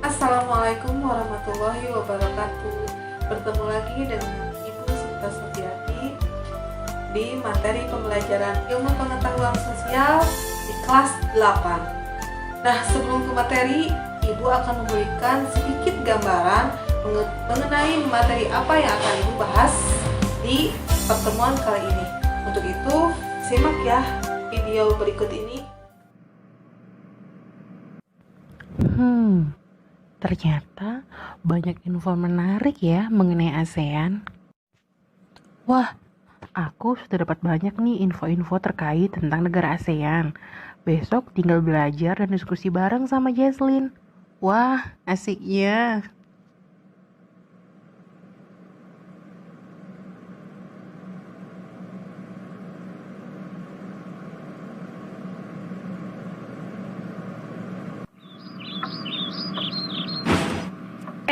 Assalamualaikum warahmatullahi wabarakatuh. Bertemu lagi dengan Ibu Sinta Supiati di materi pembelajaran ilmu pengetahuan sosial di kelas 8. Nah, sebelum ke materi, Ibu akan memberikan sedikit gambaran mengenai materi apa yang akan Ibu bahas di pertemuan kali ini. Untuk itu, simak ya video berikut ini. Ternyata banyak info menarik ya mengenai ASEAN. Wah, aku sudah dapat banyak nih info-info terkait tentang negara ASEAN. Besok tinggal belajar dan diskusi bareng sama Jesslyn. Wah, asiknya.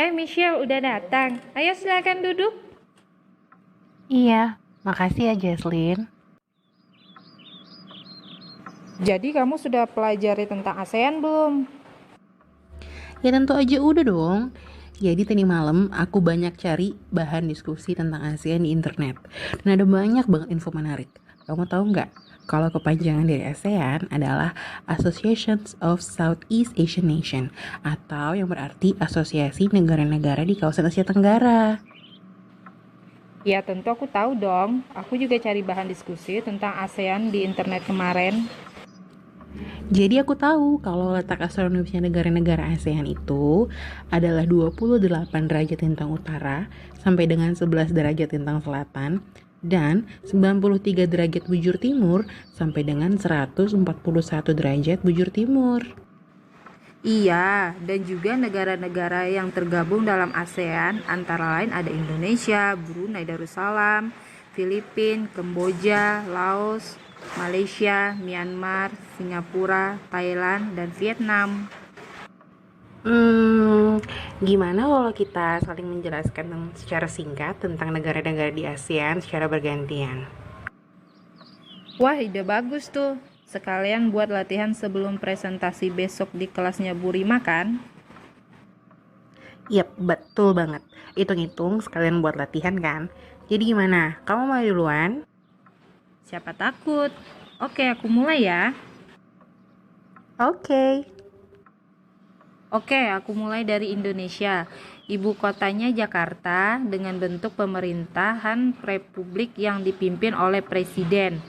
Michelle udah datang. Ayo silakan duduk. Iya, makasih ya Jesslyn. Jadi kamu sudah pelajari tentang ASEAN belum? Ya tentu aja udah dong. Jadi tadi malam aku banyak cari bahan diskusi tentang ASEAN di internet. Dan ada banyak banget info menarik. Kamu tahu nggak? Kalau kepanjangan dari ASEAN adalah Associations of Southeast Asian Nation, atau yang berarti Asosiasi Negara-Negara di Kawasan Asia Tenggara. Ya tentu aku tahu dong. Aku juga cari bahan diskusi tentang ASEAN di internet kemarin. Jadi aku tahu kalau letak astronomisnya negara-negara ASEAN itu adalah 28 derajat lintang utara sampai dengan 11 derajat lintang selatan dan 93 derajat bujur timur sampai dengan 141 derajat bujur timur. Iya, dan juga negara-negara yang tergabung dalam ASEAN antara lain ada Indonesia, Brunei Darussalam, Filipina, Kamboja, Laos, Malaysia, Myanmar, Singapura, Thailand, dan Vietnam. Gimana kalau kita saling menjelaskan secara singkat tentang negara-negara di ASEAN secara bergantian? Wah, ide bagus tuh. Sekalian buat latihan sebelum presentasi besok di kelasnya Bu Rima kan? Yap, betul banget. Hitung-hitung sekalian buat latihan kan? Jadi gimana? Kamu mau duluan? Siapa takut? Oke, aku mulai ya. Oke. Oke, aku mulai dari Indonesia. Ibu kotanya Jakarta dengan bentuk pemerintahan republik yang dipimpin oleh presiden.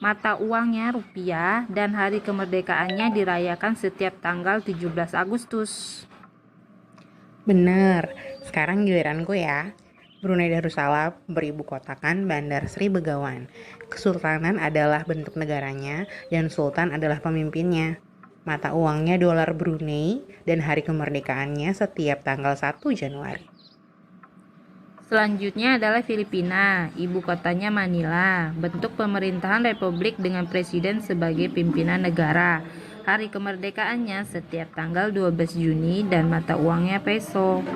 Mata uangnya rupiah dan hari kemerdekaannya dirayakan setiap tanggal 17 Agustus. Bener. Sekarang giliranku ya. Brunei Darussalam beribu kotakan Bandar Sri Begawan. Kesultanan adalah bentuk negaranya dan sultan adalah pemimpinnya. Mata uangnya dolar Brunei dan hari kemerdekaannya setiap tanggal 1 Januari. Selanjutnya adalah Filipina, ibu kotanya Manila, bentuk pemerintahan republik dengan presiden sebagai pimpinan negara. Hari kemerdekaannya setiap tanggal 12 Juni dan mata uangnya peso.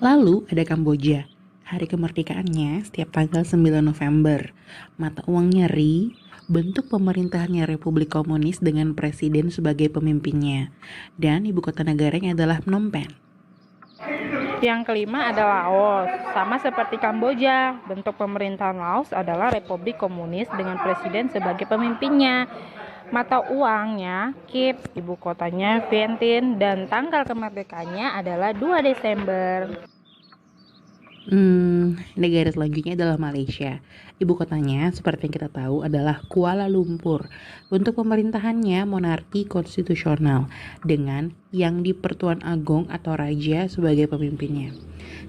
Lalu ada Kamboja. Hari kemerdekaannya setiap tanggal 9 November. Mata uangnya Ri, bentuk pemerintahannya Republik Komunis dengan presiden sebagai pemimpinnya. Dan ibu kota negaranya adalah Phnom Penh. Yang kelima adalah Laos, sama seperti Kamboja. Bentuk pemerintahan Laos adalah Republik Komunis dengan presiden sebagai pemimpinnya. Mata uangnya Kip, ibu kotanya Vientiane, dan tanggal kemerdekaannya adalah 2 Desember. Negara selanjutnya adalah Malaysia. Ibu kotanya, seperti yang kita tahu, adalah Kuala Lumpur. Bentuk pemerintahannya monarki konstitusional dengan Yang di-Pertuan Agong atau Raja sebagai pemimpinnya.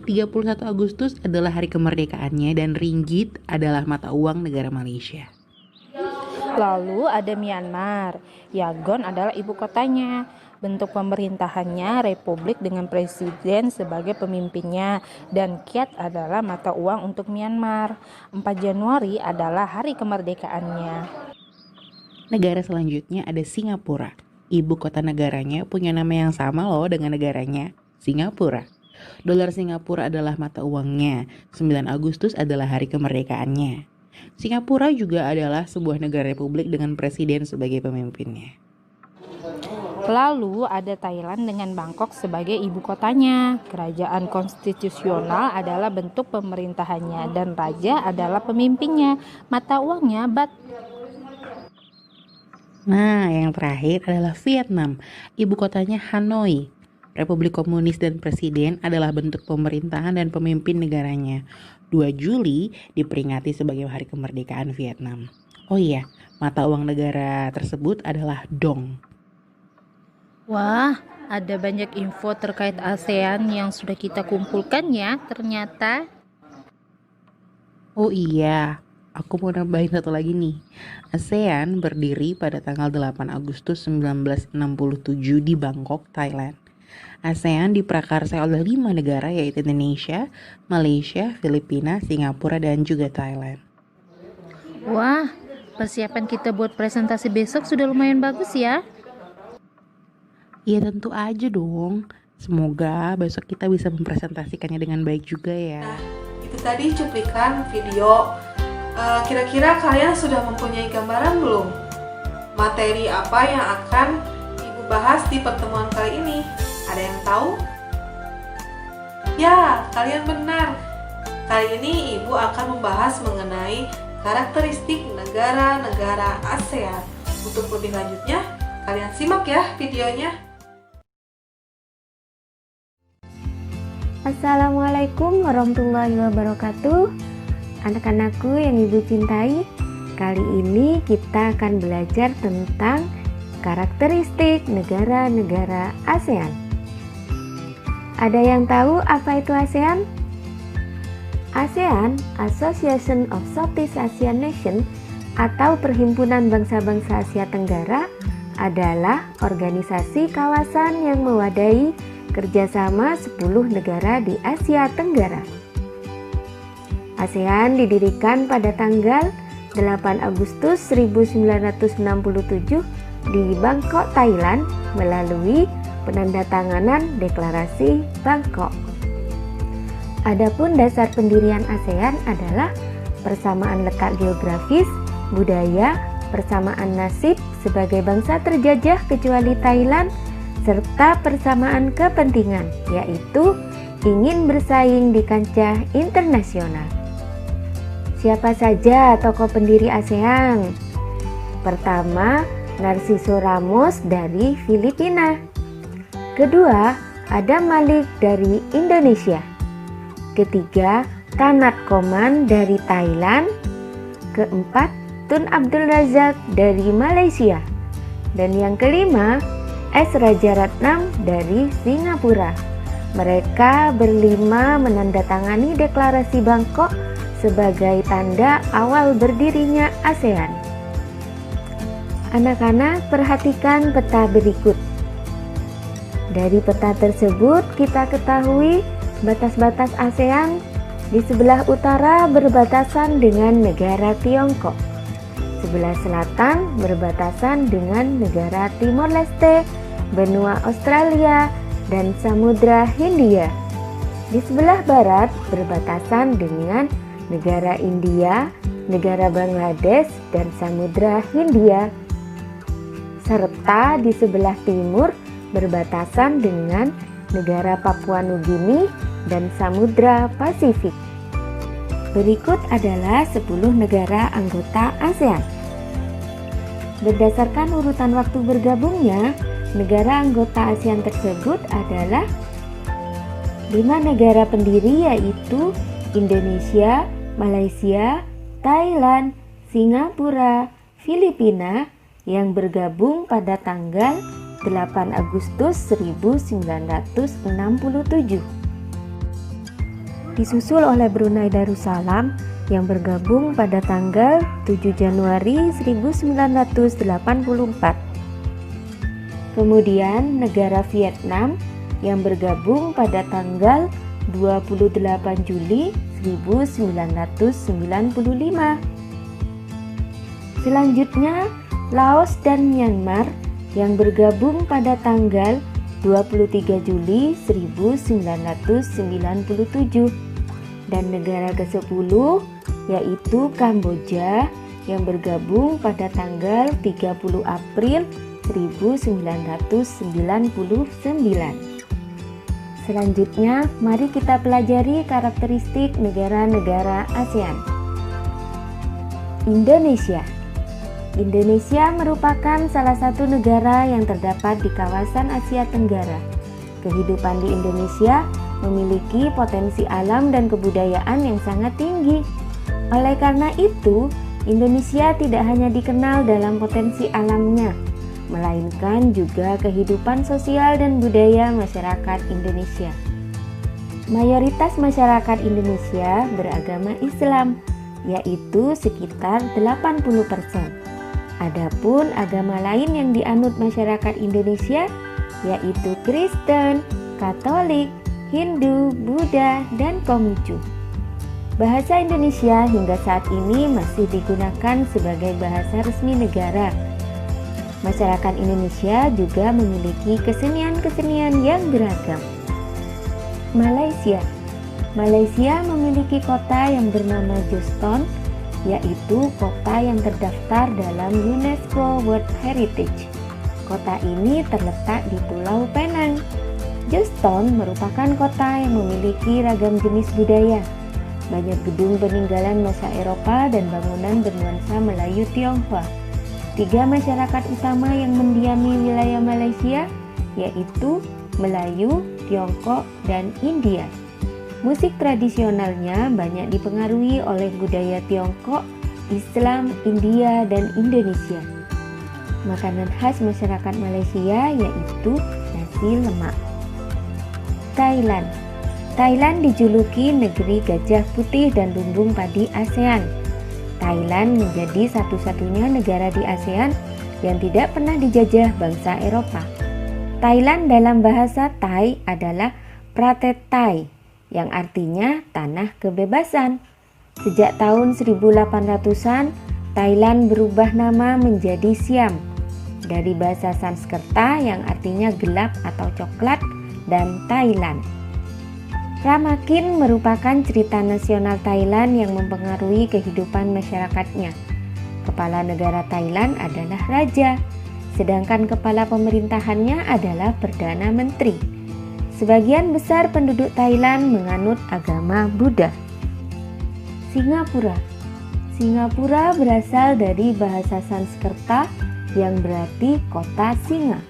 31 Agustus adalah hari kemerdekaannya dan ringgit adalah mata uang negara Malaysia. Lalu ada Myanmar. Yangon adalah ibu kotanya. Bentuk pemerintahannya republik dengan presiden sebagai pemimpinnya dan kyat adalah mata uang untuk Myanmar. 4 Januari adalah hari kemerdekaannya. Negara selanjutnya ada Singapura. Ibu kota negaranya punya nama yang sama loh dengan negaranya, Singapura. Dolar Singapura adalah mata uangnya. 9 Agustus adalah hari kemerdekaannya. Singapura juga adalah sebuah negara republik dengan presiden sebagai pemimpinnya. Lalu ada Thailand dengan Bangkok sebagai ibu kotanya. Kerajaan konstitusional adalah bentuk pemerintahannya dan raja adalah pemimpinnya. Mata uangnya baht. Nah, yang terakhir adalah Vietnam. Ibu kotanya Hanoi. Republik komunis dan presiden adalah bentuk pemerintahan dan pemimpin negaranya. 2 Juli diperingati sebagai hari kemerdekaan Vietnam. Oh iya, mata uang negara tersebut adalah dong. Wah, ada banyak info terkait ASEAN yang sudah kita kumpulkan ya ternyata. Oh iya, aku mau nambahin satu lagi nih. ASEAN berdiri pada tanggal 8 Agustus 1967 di Bangkok, Thailand. ASEAN diprakarsai oleh 5 negara yaitu Indonesia, Malaysia, Filipina, Singapura, dan juga Thailand. Wah, persiapan kita buat presentasi besok sudah lumayan bagus ya. Ya tentu aja dong. Semoga besok kita bisa mempresentasikannya dengan baik juga ya. Itu tadi cuplikan video. Kira-kira kalian sudah mempunyai gambaran belum? Materi apa yang akan Ibu bahas di pertemuan kali ini? Ada yang tahu? Ya, kalian benar. Kali ini Ibu akan membahas mengenai karakteristik negara-negara ASEAN. Untuk lebih lanjutnya, kalian simak ya videonya. Assalamualaikum warahmatullahi wabarakatuh. Anak-anakku yang Ibu cintai, kali ini kita akan belajar tentang karakteristik negara-negara ASEAN. Ada yang tahu apa itu ASEAN? ASEAN, Association of Southeast Asian Nations atau Perhimpunan Bangsa-Bangsa Asia Tenggara, adalah organisasi kawasan yang mewadahi kerjasama 10 negara di Asia Tenggara. ASEAN didirikan pada tanggal 8 Agustus 1967 di Bangkok, Thailand melalui penandatanganan Deklarasi Bangkok. Adapun dasar pendirian ASEAN adalah persamaan letak geografis, budaya, persamaan nasib sebagai bangsa terjajah kecuali Thailand, serta persamaan kepentingan, yaitu ingin bersaing di kancah internasional. Siapa saja tokoh pendiri ASEAN? Pertama, Narciso Ramos dari Filipina. Kedua, Adam Malik dari Indonesia. Ketiga, Tanat Koman dari Thailand. Keempat, Tun Abdul Razak dari Malaysia. Dan yang kelima, S. Rajaratnam dari Singapura. Mereka berlima menandatangani Deklarasi Bangkok sebagai tanda awal berdirinya ASEAN. Anak-anak, perhatikan peta berikut. Dari peta tersebut kita ketahui batas-batas ASEAN. Di sebelah utara berbatasan dengan negara Tiongkok. Sebelah selatan berbatasan dengan negara Timor Leste, benua Australia, dan Samudra Hindia. Di sebelah barat berbatasan dengan negara India, negara Bangladesh, dan Samudra Hindia. Serta di sebelah timur berbatasan dengan negara Papua Nugini dan Samudra Pasifik. Berikut adalah 10 negara anggota ASEAN. Berdasarkan urutan waktu bergabungnya, negara anggota ASEAN tersebut adalah 5 negara pendiri, yaitu Indonesia, Malaysia, Thailand, Singapura, Filipina, yang bergabung pada tanggal 8 Agustus 1967. Disusul oleh Brunei Darussalam yang bergabung pada tanggal 7 Januari 1984. Kemudian negara Vietnam yang bergabung pada tanggal 28 Juli 1995. Selanjutnya, Laos dan Myanmar yang bergabung pada tanggal 23 Juli 1997. Dan negara ke-10 yaitu Kamboja yang bergabung pada tanggal 30 April 1999. Selanjutnya, mari kita pelajari karakteristik negara-negara ASEAN. Indonesia. Indonesia merupakan salah satu negara yang terdapat di kawasan Asia Tenggara. Kehidupan di Indonesia memiliki potensi alam dan kebudayaan yang sangat tinggi. Oleh karena itu, Indonesia tidak hanya dikenal dalam potensi alamnya, melainkan juga kehidupan sosial dan budaya masyarakat Indonesia. Mayoritas masyarakat Indonesia beragama Islam, yaitu sekitar 80%. Adapun agama lain yang dianut masyarakat Indonesia yaitu Kristen, Katolik, Hindu, Buddha, dan Konghucu. Bahasa Indonesia hingga saat ini masih digunakan sebagai bahasa resmi negara. Masyarakat Indonesia juga memiliki kesenian-kesenian yang beragam. Malaysia. Malaysia memiliki kota yang bernama Joston, yaitu kota yang terdaftar dalam UNESCO World Heritage. Kota ini terletak di Pulau Penang. Joston merupakan kota yang memiliki ragam jenis budaya. Banyak gedung peninggalan masa Eropa dan bangunan bernuansa Melayu Tionghoa. 3 masyarakat utama yang mendiami wilayah Malaysia yaitu Melayu, Tiongkok, dan India. Musik tradisionalnya banyak dipengaruhi oleh budaya Tiongkok, Islam, India, dan Indonesia. Makanan khas masyarakat Malaysia yaitu nasi lemak. Thailand. Thailand dijuluki negeri gajah putih dan lumbung padi ASEAN. Thailand menjadi satu-satunya negara di ASEAN yang tidak pernah dijajah bangsa Eropa. Thailand dalam bahasa Thai adalah Pratet Thai, yang artinya tanah kebebasan. Sejak tahun 1800-an, Thailand berubah nama menjadi Siam, dari bahasa Sanskerta yang artinya gelap atau coklat, dan Thailand. Ramakin merupakan cerita nasional Thailand yang mempengaruhi kehidupan masyarakatnya. Kepala negara Thailand adalah raja, sedangkan kepala pemerintahannya adalah Perdana Menteri. Sebagian besar penduduk Thailand menganut agama Buddha. Singapura. Singapura berasal dari bahasa Sanskerta yang berarti kota singa.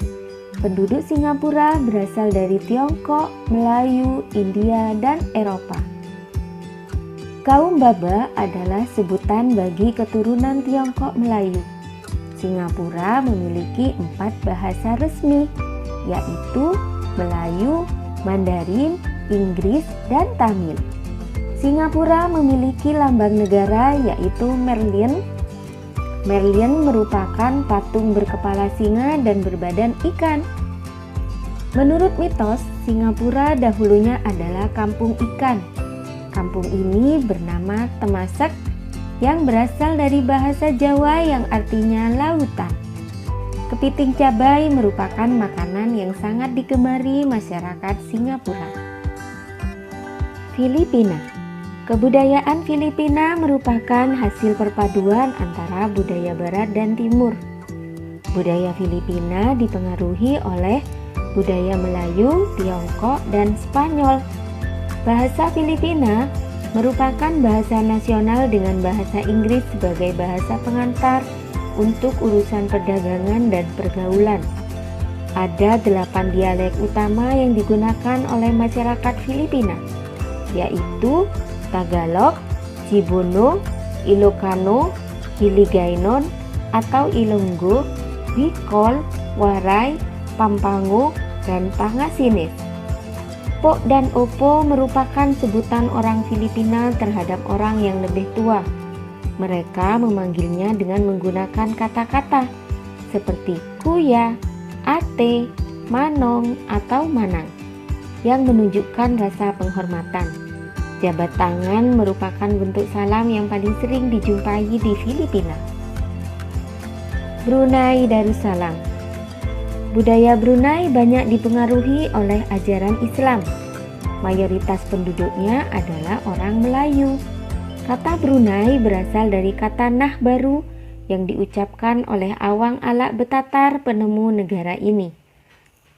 Penduduk Singapura berasal dari Tiongkok, Melayu, India, dan Eropa. Kaum Baba adalah sebutan bagi keturunan Tiongkok Melayu. Singapura memiliki 4 bahasa resmi, yaitu Melayu, Mandarin, Inggris, dan Tamil. Singapura memiliki lambang negara yaitu Merlion. Merlion merupakan patung berkepala singa dan berbadan ikan. Menurut mitos, Singapura dahulunya adalah kampung ikan. Kampung ini bernama Temasak yang berasal dari bahasa Jawa yang artinya lautan. Kepiting cabai merupakan makanan yang sangat digemari masyarakat Singapura. Filipina. Kebudayaan Filipina merupakan hasil perpaduan antara budaya barat dan timur. Budaya Filipina dipengaruhi oleh budaya Melayu, Tiongkok, dan Spanyol. Bahasa Filipina merupakan bahasa nasional dengan bahasa Inggris sebagai bahasa pengantar untuk urusan perdagangan dan pergaulan. Ada 8 dialek utama yang digunakan oleh masyarakat Filipina, yaitu Tagalog, Cebuano, Ilocano, Hiligaynon atau Ilonggo, Bicol, Waray, Pampanga, dan Pangasinan. Po dan Opo merupakan sebutan orang Filipina terhadap orang yang lebih tua. Mereka memanggilnya dengan menggunakan kata-kata seperti kuya, ate, manong, atau manang yang menunjukkan rasa penghormatan. Jabat tangan merupakan bentuk salam yang paling sering dijumpai di Filipina. Brunei Darussalam. Budaya Brunei banyak dipengaruhi oleh ajaran Islam. Mayoritas penduduknya adalah orang Melayu. Kata Brunei berasal dari kata nah baru yang diucapkan oleh Awang Alak Betatar, penemu negara ini.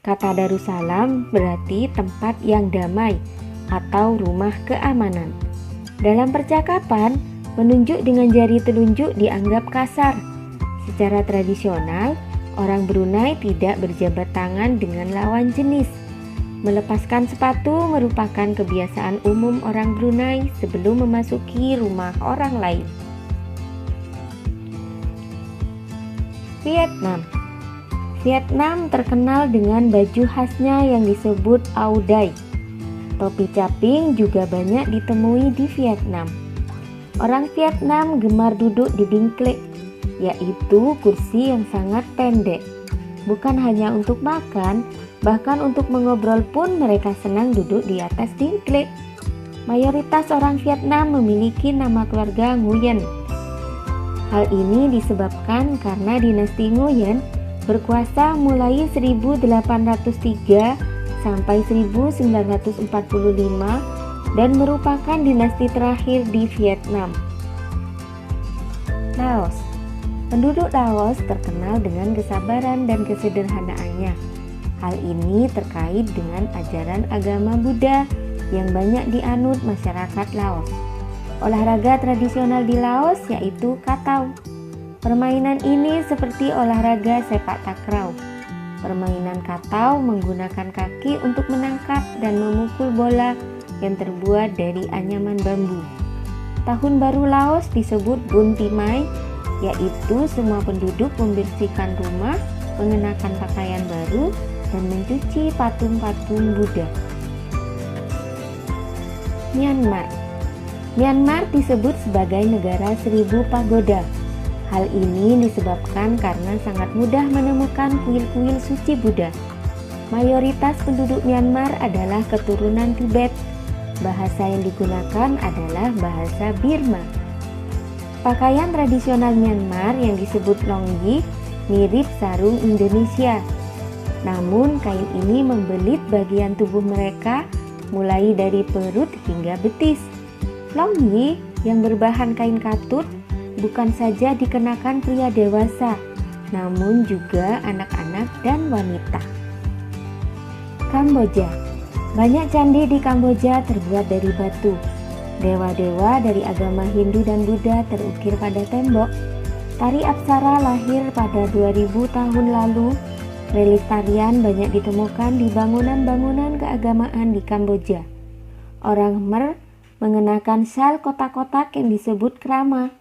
Kata Darussalam berarti tempat yang damai atau rumah keamanan. Dalam percakapan, menunjuk dengan jari telunjuk dianggap kasar. Secara tradisional, orang Brunei tidak berjabat tangan dengan lawan jenis. Melepaskan sepatu merupakan kebiasaan umum orang Brunei sebelum memasuki rumah orang lain. Vietnam terkenal dengan baju khasnya yang disebut Áo Dai. Topi caping juga banyak ditemui di Vietnam. Orang Vietnam gemar duduk di dingklek, yaitu kursi yang sangat pendek. Bukan hanya untuk makan, bahkan untuk mengobrol pun mereka senang duduk di atas dingklek. Mayoritas orang Vietnam memiliki nama keluarga Nguyen. Hal ini disebabkan karena dinasti Nguyen berkuasa mulai 1803 sampai 1945 dan merupakan dinasti terakhir di Vietnam. Laos. Penduduk Laos terkenal dengan kesabaran dan kesederhanaannya. Hal ini terkait dengan ajaran agama Buddha yang banyak dianut masyarakat Laos. Olahraga tradisional di Laos yaitu katau. Permainan ini seperti olahraga sepak takraw. Permainan katau menggunakan kaki untuk menangkap dan memukul bola yang terbuat dari anyaman bambu. Tahun baru Laos disebut Bun Timai, yaitu semua penduduk membersihkan rumah, mengenakan pakaian baru, dan mencuci patung-patung Buddha. Myanmar disebut sebagai negara 1000 pagoda. Hal ini disebabkan karena sangat mudah menemukan kuil-kuil suci Buddha. Mayoritas penduduk Myanmar adalah keturunan Tibet. Bahasa yang digunakan adalah bahasa Burma. Pakaian tradisional Myanmar yang disebut longyi mirip sarung Indonesia. Namun kain ini membelit bagian tubuh mereka mulai dari perut hingga betis. Longyi yang berbahan kain katun bukan saja dikenakan pria dewasa, namun juga anak-anak dan wanita. Kamboja. Banyak candi di Kamboja terbuat dari batu. Dewa-dewa dari agama Hindu dan Buddha terukir pada tembok. Tari Apsara lahir pada 2000 tahun lalu. Relief tarian banyak ditemukan di bangunan-bangunan keagamaan di Kamboja. Orang Khmer mengenakan syal kotak-kotak yang disebut krama.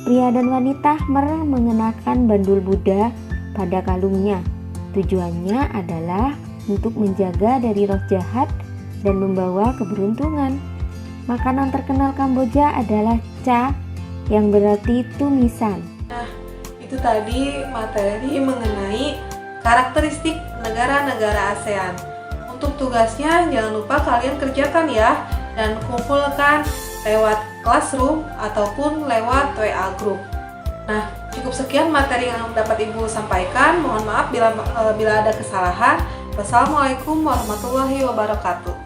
Pria dan wanita Khmer mengenakan bandul Buddha pada kalungnya. Tujuannya adalah untuk menjaga dari roh jahat dan membawa keberuntungan. Makanan terkenal Kamboja adalah cha, yang berarti tumisan. Nah, itu tadi materi mengenai karakteristik negara-negara ASEAN. Untuk tugasnya jangan lupa kalian kerjakan ya, dan kumpulkan lewat classroom ataupun lewat WA group. Nah, cukup sekian materi yang dapat Ibu sampaikan. Mohon maaf bila ada kesalahan. Wassalamualaikum warahmatullahi wabarakatuh.